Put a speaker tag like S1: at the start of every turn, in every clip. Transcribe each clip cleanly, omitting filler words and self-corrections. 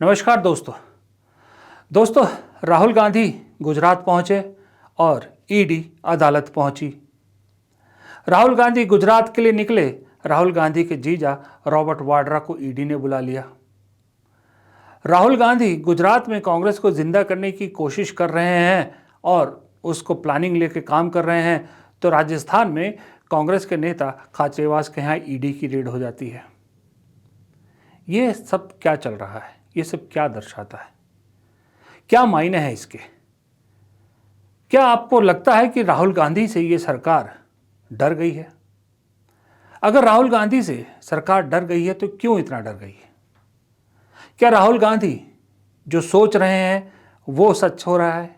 S1: नमस्कार दोस्तों राहुल गांधी गुजरात पहुंचे और ईडी अदालत पहुंची। राहुल गांधी गुजरात के लिए निकले। राहुल गांधी के जीजा रॉबर्ट वाड्रा को ईडी ने बुला लिया। राहुल गांधी गुजरात में कांग्रेस को जिंदा करने की कोशिश कर रहे हैं और उसको प्लानिंग लेके काम कर रहे हैं, तो राजस्थान में कांग्रेस के नेता खाचरियावास के यहाँ ईडी की रेड हो जाती है। ये सब क्या चल रहा है? ये सब क्या दर्शाता है? क्या मायने हैं इसके? क्या आपको लगता है कि राहुल गांधी से ये सरकार डर गई है? अगर राहुल गांधी से सरकार डर गई है तो क्यों इतना डर गई है? क्या राहुल गांधी जो सोच रहे हैं वो सच हो रहा है?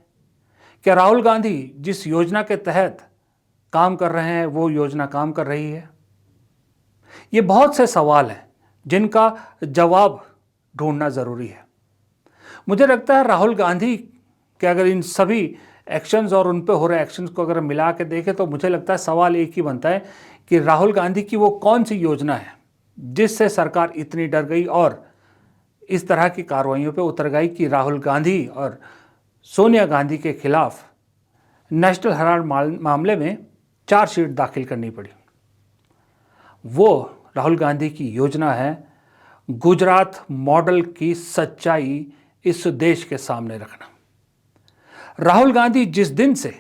S1: क्या राहुल गांधी जिस योजना के तहत काम कर रहे हैं वो योजना काम कर रही है? ये बहुत से सवाल हैं जिनका जवाब ढूंढना ज़रूरी है। मुझे लगता है राहुल गांधी के अगर इन सभी एक्शंस और उन पे हो रहे एक्शंस को अगर मिला के देखें तो मुझे लगता है सवाल एक ही बनता है कि राहुल गांधी की वो कौन सी योजना है जिससे सरकार इतनी डर गई और इस तरह की कार्रवाइयों पे उतर गई कि राहुल गांधी और सोनिया गांधी के खिलाफ नेशनल हेराल्ड मामले में चार्जशीट दाखिल करनी पड़ी। वो राहुल गांधी की योजना है गुजरात मॉडल की सच्चाई इस देश के सामने रखना। राहुल गांधी जिस दिन से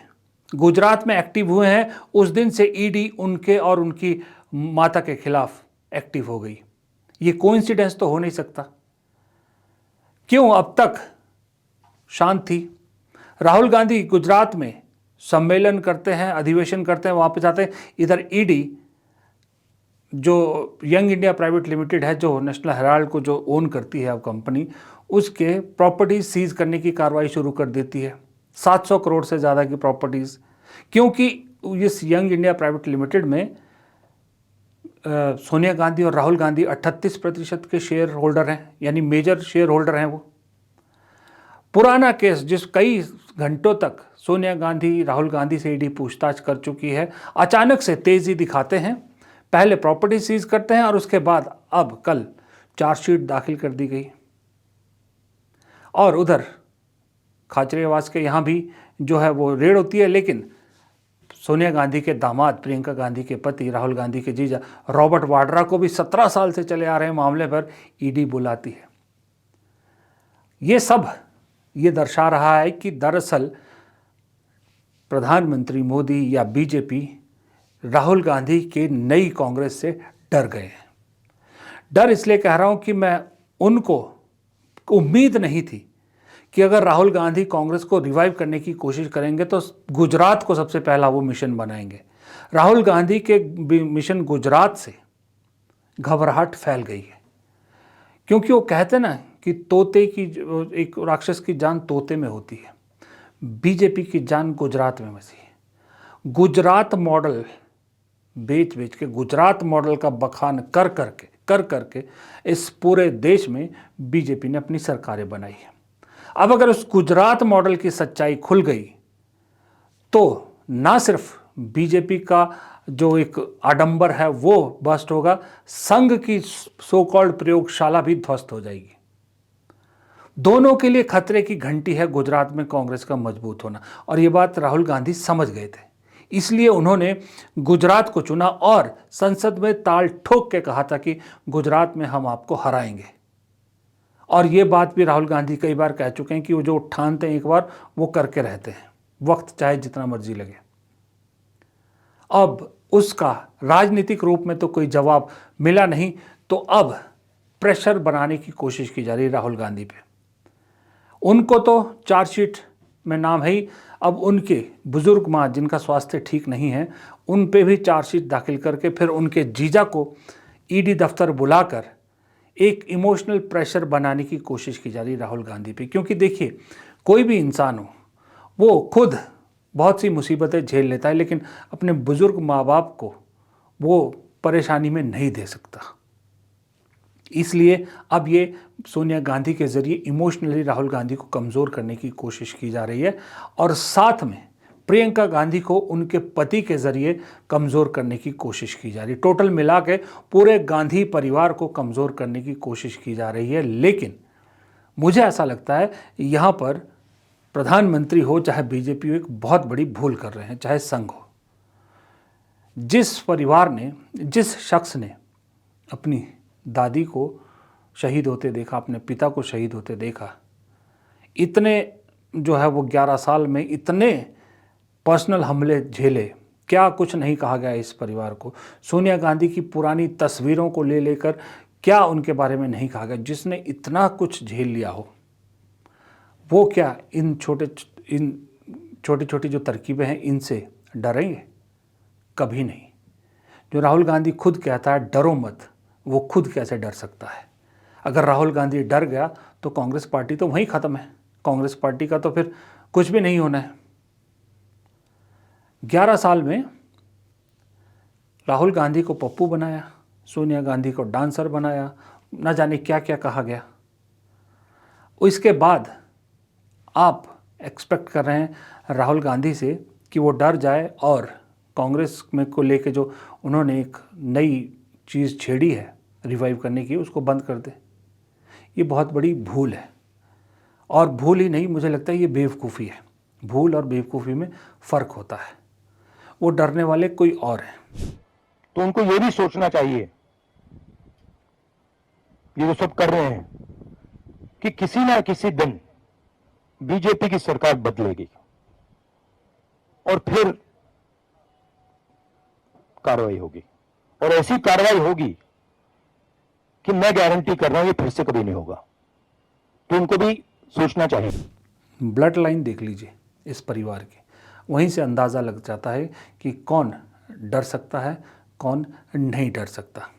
S1: गुजरात में एक्टिव हुए हैं उस दिन से ईडी उनके और उनकी माता के खिलाफ एक्टिव हो गई। ये कोइंसिडेंस तो हो नहीं सकता। क्यों अब तक शांत थी? राहुल गांधी गुजरात में सम्मेलन करते हैं, अधिवेशन करते हैं, वापस आते हैं। इधर ईडी जो यंग इंडिया प्राइवेट लिमिटेड है, जो नेशनल हेराल्ड को जो ओन करती है अब कंपनी, उसके प्रॉपर्टीज सीज करने की कार्रवाई शुरू कर देती है। 700 करोड़ से ज़्यादा की प्रॉपर्टीज़, क्योंकि इस यंग इंडिया प्राइवेट लिमिटेड में सोनिया गांधी और राहुल गांधी 38% के शेयर होल्डर हैं, यानी मेजर शेयर होल्डर हैं। वो पुराना केस जिस कई घंटों तक सोनिया गांधी राहुल गांधी से ईडी पूछताछ कर चुकी है, अचानक से तेज़ी दिखाते हैं। पहले प्रॉपर्टी सीज करते हैं और उसके बाद अब कल चार्जशीट दाखिल कर दी गई। और उधर खाचरियावास के यहाँ भी जो है वो रेड होती है, लेकिन सोनिया गांधी के दामाद प्रियंका गांधी के पति राहुल गांधी के जीजा रॉबर्ट वाड्रा को भी 17 साल से चले आ रहे मामले पर ईडी बुलाती है। ये दर्शा रहा है कि दरअसल प्रधानमंत्री मोदी या बीजेपी राहुल गांधी के नई कांग्रेस से डर गए हैं। डर इसलिए कह रहा हूं कि मैं उनको उम्मीद नहीं थी कि अगर राहुल गांधी कांग्रेस को रिवाइव करने की कोशिश करेंगे तो गुजरात को सबसे पहला वो मिशन बनाएंगे। राहुल गांधी के मिशन गुजरात से घबराहट फैल गई है, क्योंकि वो कहते ना कि तोते की एक राक्षस की जान तोते में होती है, बीजेपी की जान गुजरात में बसी है। गुजरात मॉडल बेच के गुजरात मॉडल का बखान कर करके इस पूरे देश में बीजेपी ने अपनी सरकारें बनाई है। अब अगर उस गुजरात मॉडल की सच्चाई खुल गई तो ना सिर्फ बीजेपी का जो एक आडंबर है वो बस्ट होगा, संघ की सो कॉल्ड प्रयोगशाला भी ध्वस्त हो जाएगी। दोनों के लिए खतरे की घंटी है गुजरात में कांग्रेस का मजबूत होना, और ये बात राहुल गांधी समझ गए थे। इसलिए उन्होंने गुजरात को चुना और संसद में ताल ठोक के कहा था कि गुजरात में हम आपको हराएंगे। और ये बात भी राहुल गांधी कई बार कह चुके हैं कि वो जो ठानते हैं एक बार वो करके रहते हैं, वक्त चाहे जितना मर्जी लगे। अब उसका राजनीतिक रूप में तो कोई जवाब मिला नहीं, तो अब प्रेशर बनाने की कोशिश की जा रही है राहुल गांधी पे। उनको तो चार्जशीट में नाम है ही, अब उनके बुजुर्ग माँ जिनका स्वास्थ्य ठीक नहीं है उन पे भी चार्जशीट दाखिल करके फिर उनके जीजा को ईडी दफ्तर बुलाकर एक इमोशनल प्रेशर बनाने की कोशिश की जा रही है राहुल गांधी पे। क्योंकि देखिए, कोई भी इंसान हो वो खुद बहुत सी मुसीबतें झेल लेता है, लेकिन अपने बुजुर्ग माँ बाप को वो परेशानी में नहीं दे सकता। इसलिए अब ये सोनिया गांधी के ज़रिए इमोशनली राहुल गांधी को कमज़ोर करने की कोशिश की जा रही है, और साथ में प्रियंका गांधी को उनके पति के ज़रिए कमज़ोर करने की कोशिश की जा रही है। टोटल मिला के पूरे गांधी परिवार को कमज़ोर करने की कोशिश की जा रही है। लेकिन मुझे ऐसा लगता है यहाँ पर प्रधानमंत्री हो चाहे बीजेपी हो, एक बहुत बड़ी भूल कर रहे हैं, चाहे संघ हो। जिस परिवार ने, जिस शख्स ने अपनी दादी को शहीद होते देखा, अपने पिता को शहीद होते देखा, इतने जो है वो 11 साल में इतने पर्सनल हमले झेले, क्या कुछ नहीं कहा गया इस परिवार को। सोनिया गांधी की पुरानी तस्वीरों को ले लेकर क्या उनके बारे में नहीं कहा गया। जिसने इतना कुछ झेल लिया हो, वो क्या इन छोटी छोटी जो तरकीबें हैं इनसे डरेंगे? कभी नहीं। जो राहुल गांधी खुद कहता है डरो मत, वो खुद कैसे डर सकता है? अगर राहुल गांधी डर गया तो कांग्रेस पार्टी तो वहीं ख़त्म है। कांग्रेस पार्टी का तो फिर कुछ भी नहीं होना है। 11 साल में राहुल गांधी को पप्पू बनाया, सोनिया गांधी को डांसर बनाया, न जाने क्या क्या कहा गया। इसके बाद आप एक्सपेक्ट कर रहे हैं राहुल गांधी से कि वो डर जाए और कांग्रेस में को लेके जो उन्होंने एक नई चीज़ छेड़ी है रिवाइव करने की, उसको बंद कर दे। ये बहुत बड़ी भूल है। और भूल ही नहीं, मुझे लगता है ये बेवकूफ़ी है। भूल और बेवकूफ़ी में फ़र्क होता है। वो डरने वाले कोई और हैं।
S2: तो उनको ये भी सोचना चाहिए, ये जो सब कर रहे हैं, कि किसी ना किसी दिन बीजेपी की सरकार बदलेगी और फिर कार्रवाई होगी, और ऐसी कार्रवाई होगी कि मैं गारंटी कर रहा हूं ये फिर से कभी नहीं होगा। तो उनको भी सोचना चाहिए।
S1: ब्लड लाइन देख लीजिए इस परिवार की, वहीं से अंदाज़ा लग जाता है कि कौन डर सकता है, कौन नहीं डर सकता।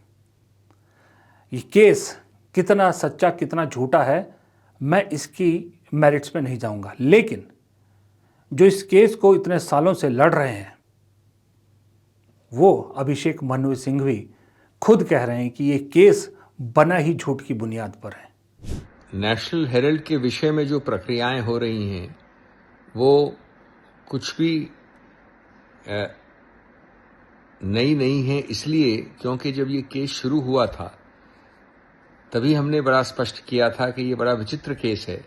S1: ये केस कितना सच्चा कितना झूठा है, मैं इसकी मेरिट्स पे नहीं जाऊंगा, लेकिन जो इस केस को इतने सालों से लड़ रहे हैं, वो अभिषेक मनु सिंघवी खुद कह रहे हैं कि ये केस बना ही झूठ की बुनियाद पर है।
S3: नेशनल हेराल्ड के विषय में जो प्रक्रियाएं हो रही हैं वो कुछ भी नई नहीं है, इसलिए क्योंकि जब ये केस शुरू हुआ था तभी हमने बड़ा स्पष्ट किया था कि ये बड़ा विचित्र केस है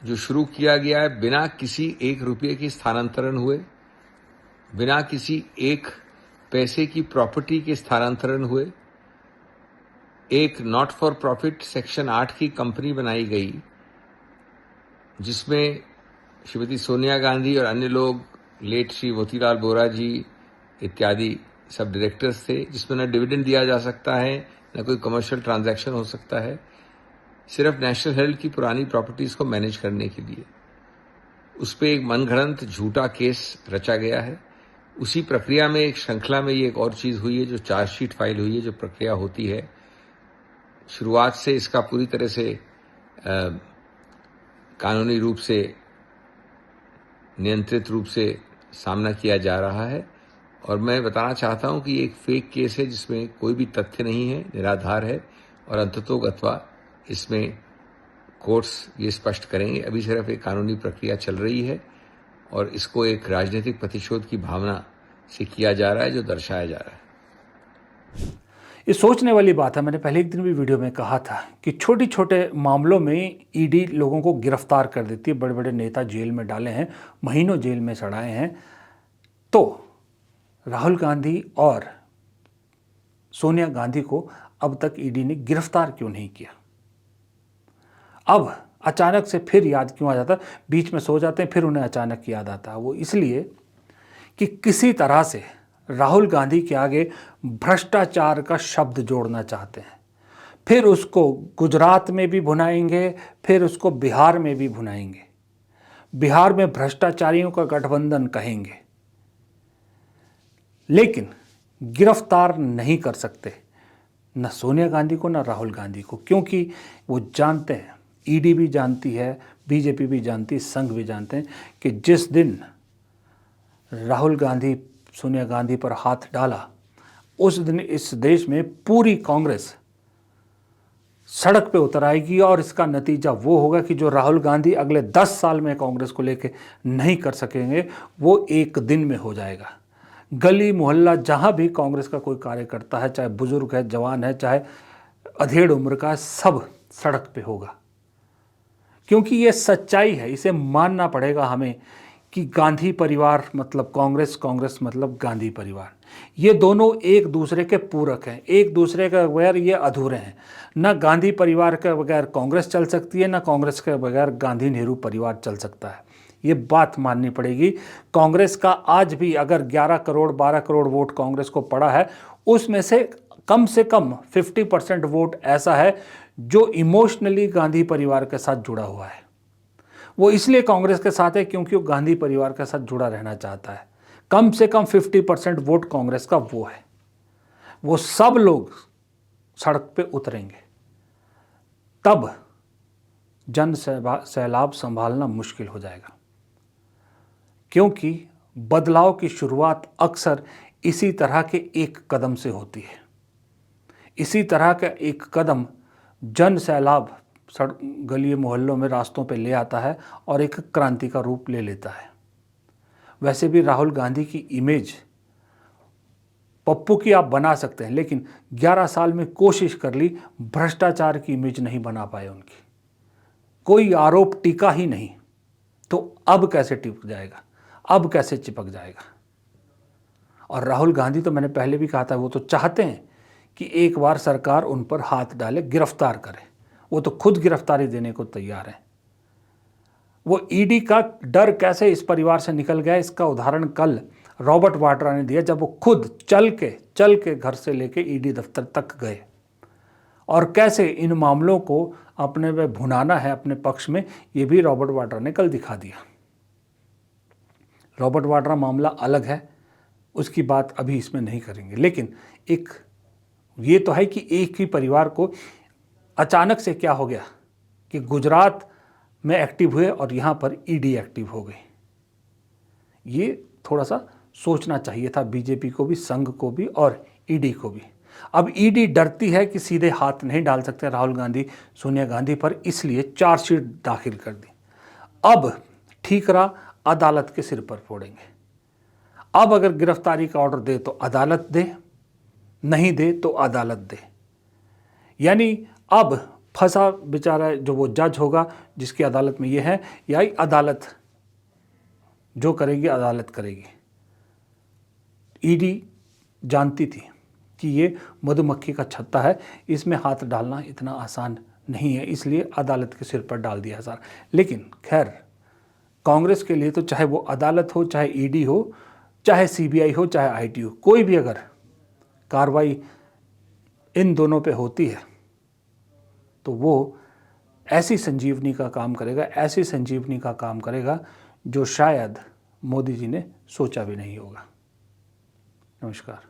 S3: जो शुरू किया गया है बिना किसी 1 रुपये के स्थानांतरण हुए, बिना किसी 1 पैसे की प्रॉपर्टी के स्थानांतरण हुए। एक नॉट फॉर प्रॉफिट सेक्शन 8 की कंपनी बनाई गई जिसमें श्रीमती सोनिया गांधी और अन्य लोग, लेट श्री मोतीलाल वोरा जी इत्यादि सब डायरेक्टर्स थे, जिसमें न डिविडेंड दिया जा सकता है न कोई कमर्शियल ट्रांजैक्शन हो सकता है, सिर्फ नेशनल हेराल्ड की पुरानी प्रॉपर्टीज को मैनेज करने के लिए। उस पर एक मनगढ़ंत झूठा केस रचा गया है। उसी प्रक्रिया में एक श्रृंखला में ये एक और चीज हुई है जो चार्जशीट फाइल हुई है, जो प्रक्रिया होती है। शुरुआत से इसका पूरी तरह से कानूनी रूप से नियंत्रित रूप से सामना किया जा रहा है, और मैं बताना चाहता हूं कि ये एक फेक केस है जिसमें कोई भी तथ्य नहीं है, निराधार है, और अंततोगत्वा इसमें कोर्ट्स ये स्पष्ट करेंगे। अभी सिर्फ एक कानूनी प्रक्रिया चल रही है और इसको एक राजनीतिक प्रतिशोध की भावना से किया जा रहा है जो दर्शाया जा रहा है।
S1: ये सोचने वाली बात है। मैंने पहले एक दिन भी वीडियो में कहा था कि छोटे छोटे मामलों में ईडी लोगों को गिरफ्तार कर देती है। बड़े बड़े नेता जेल में डाले हैं, महीनों जेल में सड़ाए हैं, तो राहुल गांधी और सोनिया गांधी को अब तक ईडी ने गिरफ्तार क्यों नहीं किया? अब अचानक से फिर याद क्यों आ जाता है? बीच में सो जाते हैं, फिर उन्हें अचानक याद आता है। वो इसलिए कि किसी तरह से राहुल गांधी के आगे भ्रष्टाचार का शब्द जोड़ना चाहते हैं। फिर उसको गुजरात में भी भुनाएंगे, फिर उसको बिहार में भी भुनाएंगे। बिहार में भ्रष्टाचारियों का गठबंधन कहेंगे, लेकिन गिरफ्तार नहीं कर सकते न सोनिया गांधी को न राहुल गांधी को, क्योंकि वो जानते हैं, ईडी भी जानती है, बीजेपी भी जानती है, संघ भी जानते हैं कि जिस दिन राहुल गांधी सोनिया गांधी पर हाथ डाला, उस दिन इस देश में पूरी कांग्रेस सड़क पे उतर आएगी, और इसका नतीजा वो होगा कि जो राहुल गांधी अगले 10 साल में कांग्रेस को लेके नहीं कर सकेंगे, वो एक दिन में हो जाएगा। गली मोहल्ला जहाँ भी कांग्रेस का कोई कार्यकर्ता है, चाहे बुजुर्ग है, जवान है, चाहे अधेड़ उम्र का है, सब सड़क पे होगा। क्योंकि ये सच्चाई है, इसे मानना पड़ेगा हमें कि गांधी परिवार मतलब कांग्रेस, कांग्रेस मतलब गांधी परिवार, ये दोनों एक दूसरे के पूरक हैं, एक दूसरे के बगैर ये अधूरे हैं। ना गांधी परिवार के बगैर कांग्रेस चल सकती है, ना कांग्रेस के बगैर गांधी नेहरू परिवार चल सकता है। ये बात माननी पड़ेगी। कांग्रेस का आज भी अगर 11 करोड़ 12 करोड़ वोट कांग्रेस को पड़ा है, उसमें से कम 50% वोट ऐसा है जो इमोशनली गांधी परिवार के साथ जुड़ा हुआ है। वो इसलिए कांग्रेस के साथ है क्योंकि वो गांधी परिवार के साथ जुड़ा रहना चाहता है। कम से कम 50% वोट कांग्रेस का वो है। वो सब लोग सड़क पे उतरेंगे, तब जन सैलाब संभालना मुश्किल हो जाएगा, क्योंकि बदलाव की शुरुआत अक्सर इसी तरह के एक कदम से होती है। इसी तरह का एक कदम जन सैलाब गली मोहल्लों में रास्तों पे ले आता है और एक क्रांति का रूप ले लेता है। वैसे भी राहुल गांधी की इमेज पप्पू की आप बना सकते हैं, लेकिन 11 साल में कोशिश कर ली, भ्रष्टाचार की इमेज नहीं बना पाए उनकी, कोई आरोप टीका ही नहीं। तो अब कैसे टिक जाएगा, अब कैसे चिपक जाएगा? और राहुल गांधी तो मैंने पहले भी कहा था, वो तो चाहते हैं कि एक बार सरकार उन पर हाथ डाले, गिरफ्तार करे। वो तो खुद गिरफ्तारी देने को तैयार है। वो ईडी का डर कैसे इस परिवार से निकल गया, इसका उदाहरण कल रॉबर्ट वाड्रा ने दिया, जब वो खुद चल के घर से लेके ईडी दफ्तर तक गए, और कैसे इन मामलों को अपने में भुनाना है अपने पक्ष में, ये भी रॉबर्ट वाड्रा ने कल दिखा दिया। रॉबर्ट वाड्रा मामला अलग है, उसकी बात अभी इसमें नहीं करेंगे, लेकिन एक ये तो है कि एक ही परिवार को अचानक से क्या हो गया कि गुजरात में एक्टिव हुए और यहाँ पर ईडी एक्टिव हो गई। ये थोड़ा सा सोचना चाहिए था बीजेपी को भी, संघ को भी और ईडी को भी। अब ईडी डरती है कि सीधे हाथ नहीं डाल सकते राहुल गांधी सोनिया गांधी पर, इसलिए चार्जशीट दाखिल कर दी। अब ठीकरा अदालत के सिर पर फोड़ेंगे। अब अगर गिरफ्तारी का ऑर्डर दे तो अदालत दे, नहीं दे तो अदालत दे। यानी अब फंसा बेचारा जो वो जज होगा जिसकी अदालत में ये है, या अदालत जो करेगी अदालत करेगी। ईडी जानती थी कि ये मधुमक्खी का छत्ता है, इसमें हाथ डालना इतना आसान नहीं है, इसलिए अदालत के सिर पर डाल दिया सारा। लेकिन खैर, कांग्रेस के लिए तो चाहे वो अदालत हो, चाहे ईडी हो, चाहे सीबीआई हो, चाहे आईटी हो, कोई भी अगर कार्रवाई इन दोनों पे होती है तो वो ऐसी संजीवनी का काम करेगा, ऐसी संजीवनी का काम करेगा जो शायद मोदी जी ने सोचा भी नहीं होगा। नमस्कार।